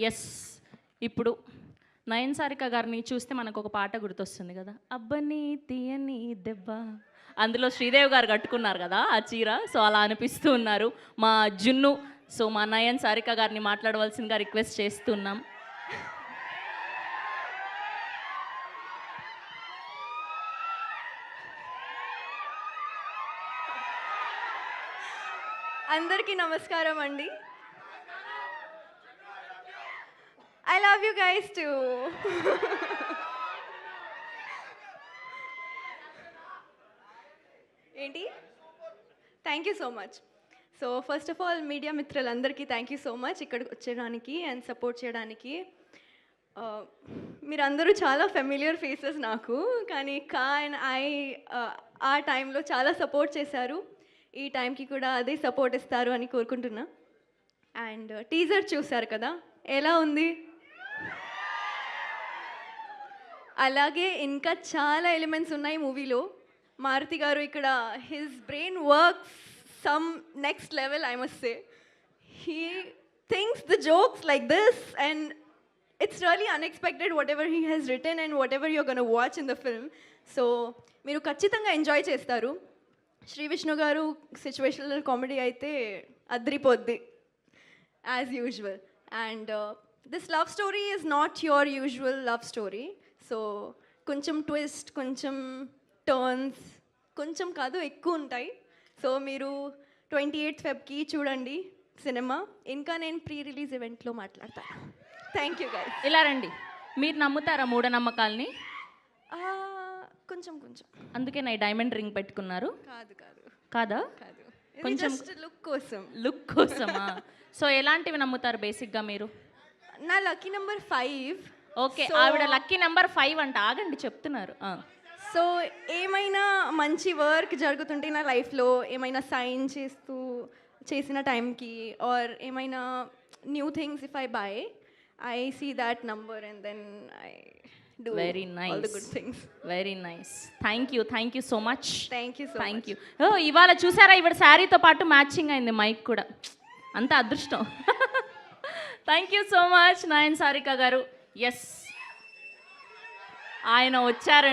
Yes, ఇప్పుడు నయన్ సారిక గారిని చూస్తే మనకు ఒక పాట గుర్తొస్తుంది కదా, అబ్బని తీయని దెబ్బ. అందులో శ్రీదేవి గారు కట్టుకున్నారు కదా ఆ చీర. సో అలా అనిపిస్తూ ఉన్నారు మా జున్ను. సో మా నయన్ సారిక గారిని మాట్లాడవలసిందిగా రిక్వెస్ట్ చేస్తున్నాం. అందరికీ నమస్కారం అండి. I love you guys too. ఏంటి? Thank you so much. So first of all media మిత్రులందరికీ థ్యాంక్ యూ సో మచ్ ఇక్కడికి వచ్చేయడానికి అండ్ సపోర్ట్ చేయడానికి. మీరందరూ చాలా ఫెమిలియర్ ఫేసెస్ నాకు, కానీ కా అండ్ ఆ టైంలో చాలా సపోర్ట్ చేశారు. ఈ టైంకి కూడా అదే సపోర్ట్ ఇస్తారు అని కోరుకుంటున్నా. అండ్ టీజర్ చూశారు కదా, ఎలా ఉంది? అలాగే ఇంకా చాలా ఎలిమెంట్స్ ఉన్నాయి మూవీలో. మారుతి గారు ఇక్కడ his brain works some next level, I must say. He thinks the jokes like this and it's really unexpected what he has written and what you're gonna watch in the film. So మీరు ఖచ్చితంగా enjoy చేస్తారు. శ్రీ విష్ణు గారు situational comedy అయితే అద్రిపోద్ది as usual. And this love story is not your usual love story. So కొంచెం twist, కొంచెం turns, కొంచెం కాదు ఎక్కువ ఉంటాయి. సో మీరు 28th ఫెబ్కి చూడండి సినిమా. ఇంకా నేను ప్రీ రిలీజ్ ఈవెంట్లో మాట్లాడతాను. Thank you guys. ఇలా రండి. మీరు నమ్ముతారా మూఢనమ్మకాల్ని? కొంచెం కొంచెం. అందుకే నా డైమండ్ రింగ్ పెట్టుకున్నారు? కాదు కాదు. కాదా? కాదు, కొంచెం లుక్ కోసం. లుక్ కోసమా? సో ఎలాంటివి నమ్ముతారు బేసిక్గా మీరు? నా లక్కీ నెంబర్ 5. ఓకే, ఆవిడ లక్కీ నెంబర్ 5 అంట. ఆగండి, చెప్తున్నారు. సో ఏమైనా మంచి వర్క్ జరుగుతుంటే నా లైఫ్లో, ఏమైనా సైన్ చేసిన టైంకి ఆర్ ఏమైనా new things if I buy, I see that number and then I do very nice, all the good things. Very nice. Thank you so much. Thank you so thank you. ఇవాళ చూసారా, ఇవాళ శారీతో పాటు matching అయింది mic కూడా. అంత అదృష్టం. Thank you so much Nayan Sarika గారు. Yes, ఆయన వచ్చారండి.